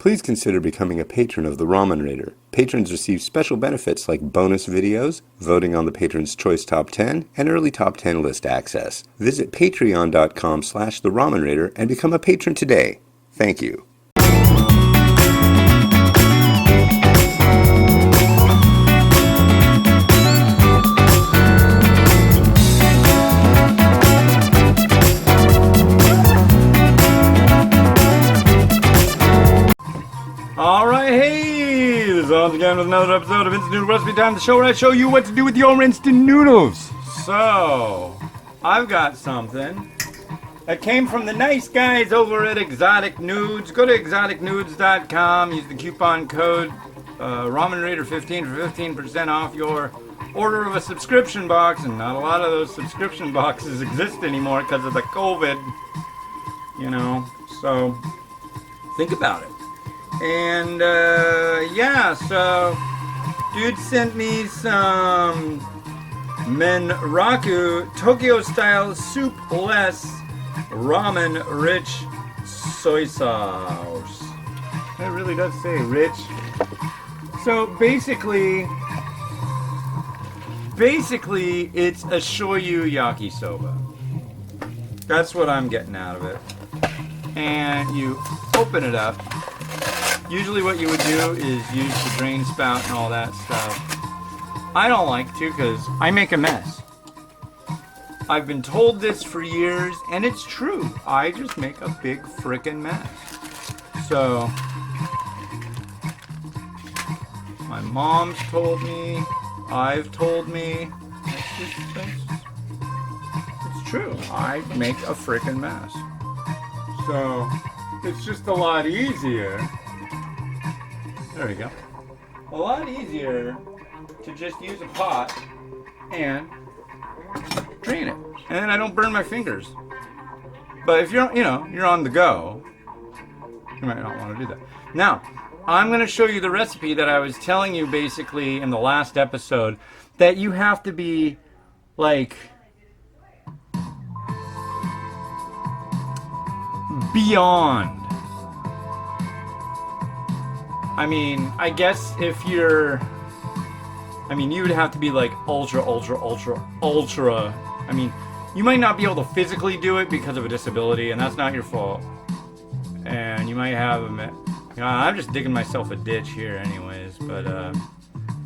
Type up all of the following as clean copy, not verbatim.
Please consider becoming a patron of the Ramen Raider. Patrons receive special benefits like bonus videos, voting on the Patron's Choice Top 10, and early Top 10 list access. Visit patreon.com/the Ramen Raider and become a patron today. Thank you. Alright, hey! This is once again with another episode of Instant Noodle Recipe Time, the show where I show you what to do with your instant noodles. So, I've got something that came from the nice guys over at Exotic Nudes. Go to exoticnudes.com, use the coupon code RamenRaider15 for 15% off your order of a subscription box. And not a lot of those subscription boxes exist anymore because of the COVID, you know. So, think about it. And, yeah, so, dude sent me some Menraku Tokyo-style soup-less ramen-rich soy sauce. It really does say rich. So, basically, it's a shoyu yakisoba. That's what I'm getting out of it. And you open it up. Usually what you would do is use the drain spout and all that stuff. I don't like to because I make a mess. I've been told this for years, and it's true. I just make a big frickin' mess. So, my mom's told me, I've told me, it's true. I make a frickin' mess. So, it's just a lot easier. There we go. A lot easier to just use a pot and drain it. And then I don't burn my fingers. But if you're on the go, you might not want to do that. Now, I'm going to show you the recipe that I was telling you basically in the last episode, that you have to be like beyond. I mean, I guess if you're, you would have to be like ultra. I mean, you might not be able to physically do it because of a disability, and that's not your fault. And you might have I'm just digging myself a ditch here anyways, but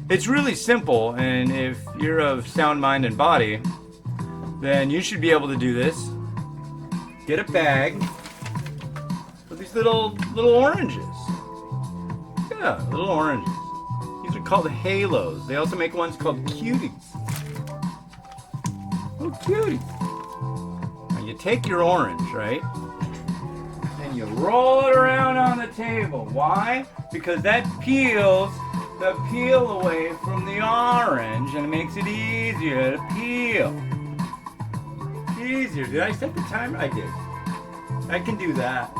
it's really simple, and if you're of sound mind and body, then you should be able to do this. Get a bag with these little oranges. Yeah, little oranges. These are called halos. They also make ones called cuties. Oh, cuties. Now you take your orange, right? And you roll it around on the table. Why? Because that peels the peel away from the orange and it makes it easier to peel. Easier. Did I set the timer? I did. I can do that.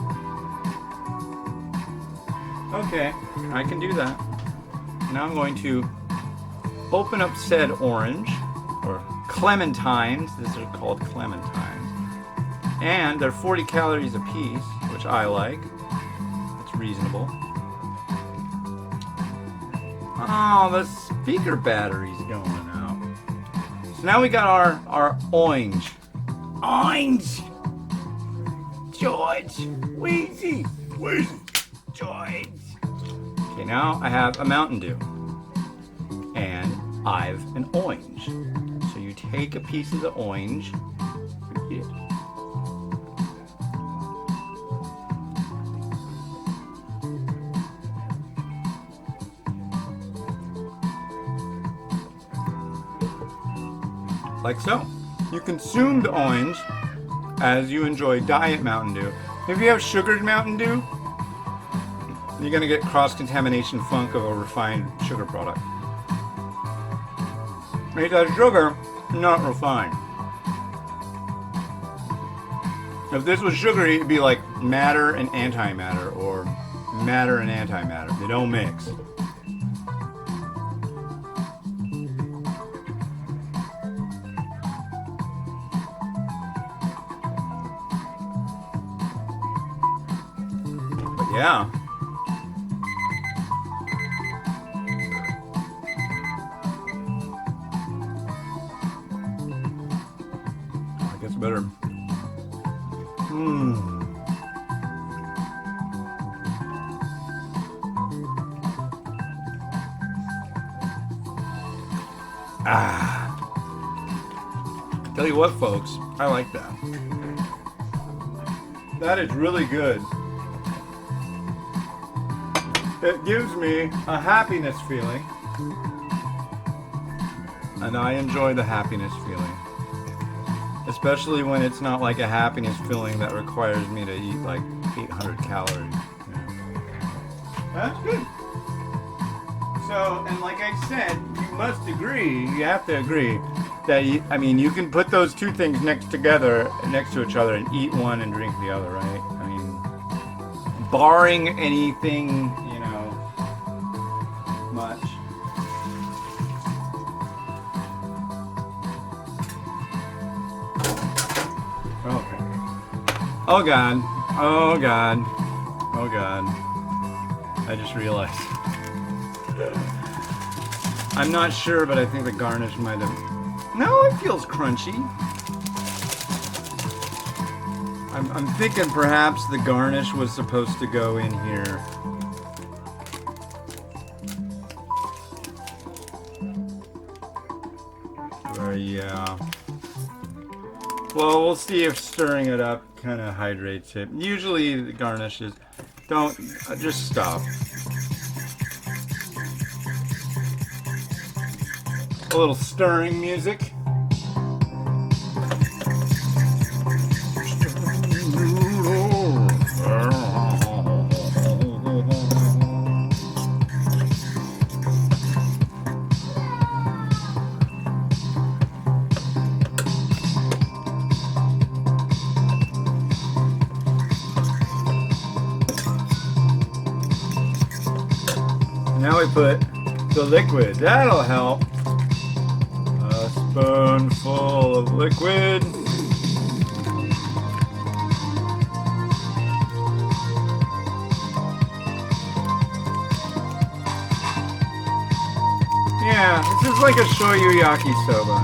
Okay, I can do that. Now I'm going to open up said orange, or clementines. These are called clementines. And they're 40 calories a piece, which I like. It's reasonable. Oh, the speaker battery's going out. So now we got our orange. Orange! George! Wheezy! George! Okay, now I have a Mountain Dew. And I've an orange. So you take a piece of the orange. Yeah. Like so. You consume the orange as you enjoy Diet Mountain Dew. If you have sugared Mountain Dew, you're going to get cross-contamination funk of a refined sugar product. It has sugar, not refined. If this was sugary, it'd be like matter and antimatter, or matter and antimatter. They don't mix. But yeah. better. Mmm. Ah. Tell you what, folks, I like that. That is really good. It gives me a happiness feeling. And I enjoy the happiness feeling. Especially when it's not like a happiness feeling that requires me to eat like 800 calories. Yeah. That's good. So, and like I said, you must agree, you have to agree, that you can put those two things next to each other and eat one and drink the other, right? I mean, barring anything, much. Okay. Oh God. Oh God. Oh God. I just realized. I'm not sure, but I think the garnish might have... No, it feels crunchy. I'm thinking perhaps the garnish was supposed to go in here. Yeah. Well, we'll see if stirring it up kind of hydrates it. Usually the garnishes... Don't... just stop. A little stirring music. Now we put the liquid. That'll help. A spoonful of liquid. Yeah, this is like a shoyu yakisoba.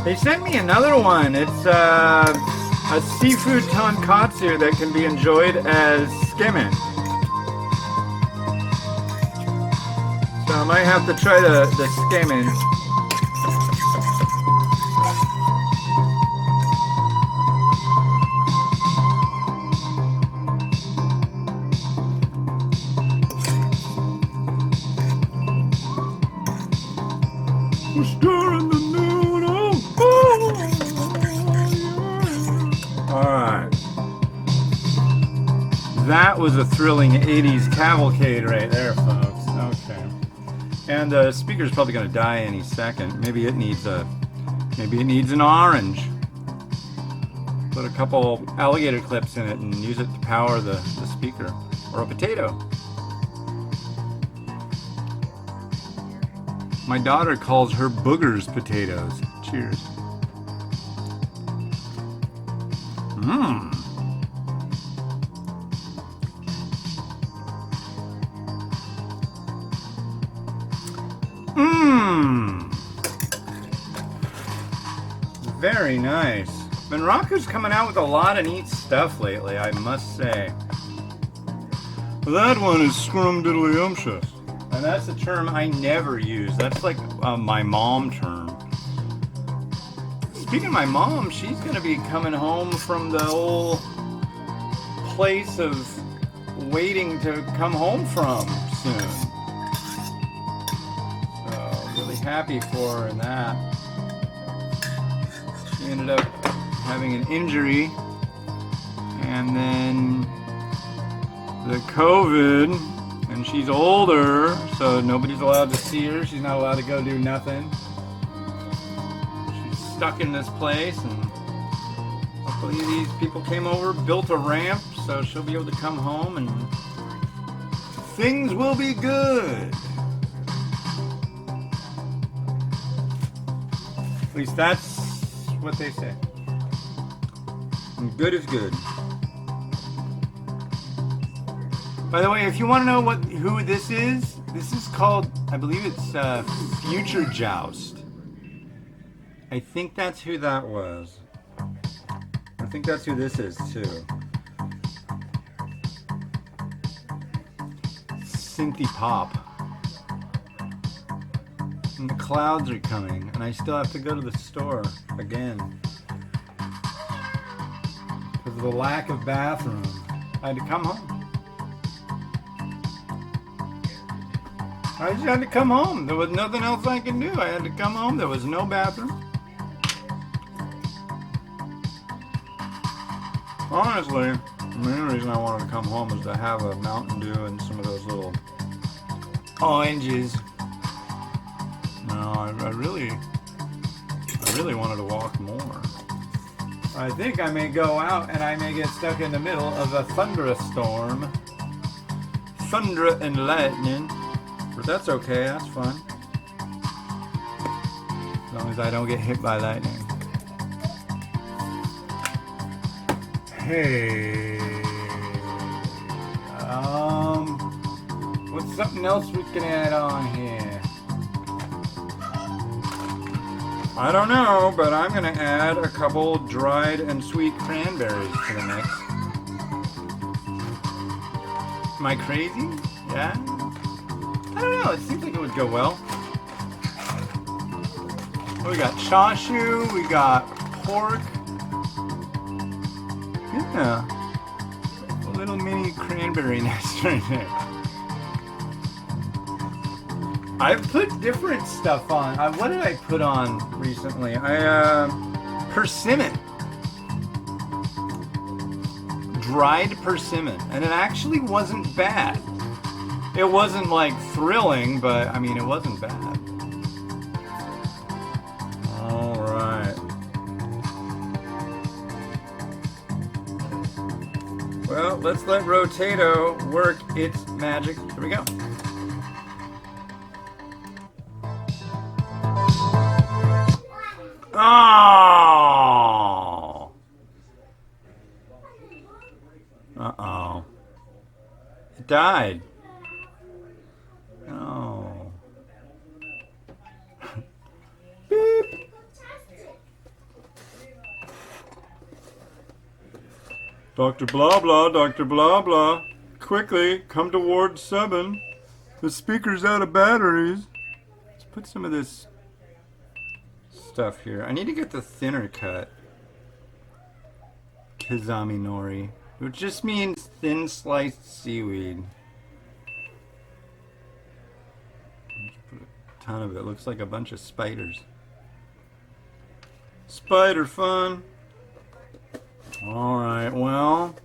They sent me another one. It's a seafood tonkatsu that can be enjoyed as skimming. So I might have to try the skimming. We're stirring the noodle. Alright. That was a thrilling 80s cavalcade right there, folks. Okay. And the speaker's probably going to die any second. Maybe it needs an orange. Put a couple alligator clips in it and use it to power the speaker. Or a potato. My daughter calls her boogers potatoes. Cheers. Mmm. Mmm. Very nice. Menraku's coming out with a lot of neat stuff lately, I must say. That one is scrumdiddlyumptious. And that's a term I never use. That's like my mom term. Speaking of my mom, she's going to be coming home from the whole place of waiting to come home from soon. So, really happy for her in that. She ended up having an injury. And then the COVID... And she's older, so nobody's allowed to see her. She's not allowed to go do nothing. She's stuck in this place, and hopefully these people came over, built a ramp, so she'll be able to come home, and things will be good. At least that's what they say. And good is good. By the way, if you want to know who this is called, I believe it's Future Joust. I think that's who that was. I think that's who this is too. Synthy pop. And the clouds are coming, and I still have to go to the store again. Because of the lack of bathroom. I had to come home. I just had to come home. There was nothing else I could do. I had to come home. There was no bathroom. Honestly, the main reason I wanted to come home was to have a Mountain Dew and some of those little oranges. No, I really wanted to walk more. I think I may go out and I may get stuck in the middle of a thunderstorm. Thunder and lightning. But that's okay, that's fun. As long as I don't get hit by lightning. Hey. What's something else we can add on here? I don't know, but I'm gonna add a couple dried and sweet cranberries to the mix. Am I crazy? Yeah? I don't know, it seems like it would go well. We got chashu, we got pork. Yeah. A little mini cranberry nest right there. I've put different stuff on. What did I put on recently? Persimmon. Dried persimmon. And it actually wasn't bad. It wasn't like thrilling, but I mean, it wasn't bad. All right. Well, let's let Rotato work its magic. Here we go. Oh! Uh-oh. It died. Oh. Beep. Dr. Blah Blah, Dr. Blah Blah. Quickly, come to Ward 7. The speaker's out of batteries. Let's put some of this stuff here. I need to get the thinner cut. Kizami nori, which just means thin sliced seaweed. Let's put a ton of it. Looks like a bunch of spiders. Spider fun. Alright, well,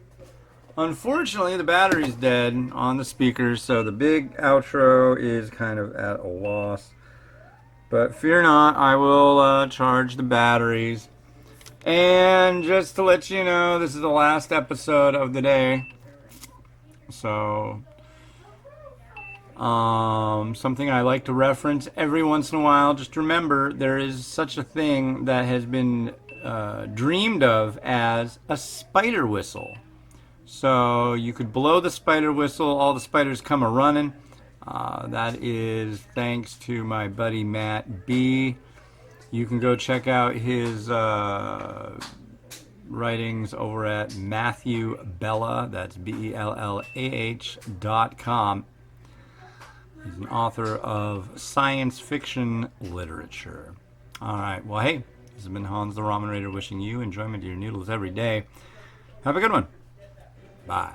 unfortunately the battery's dead on the speakers, so the big outro is kind of at a loss. But fear not, I will charge the batteries. And just to let you know, this is the last episode of the day. So, something I like to reference every once in a while. Just remember, there is such a thing that has been dreamed of as a spider whistle. So you could blow the spider whistle, all the spiders come a-running. That is thanks to my buddy Matt B. You can go check out his writings over at Matthew Bella, that's BELLAH.com. He's an author of science fiction literature. Alright, well hey, this has been Hans the Ramen Raider wishing you enjoyment of your noodles every day. Have a good one. Bye.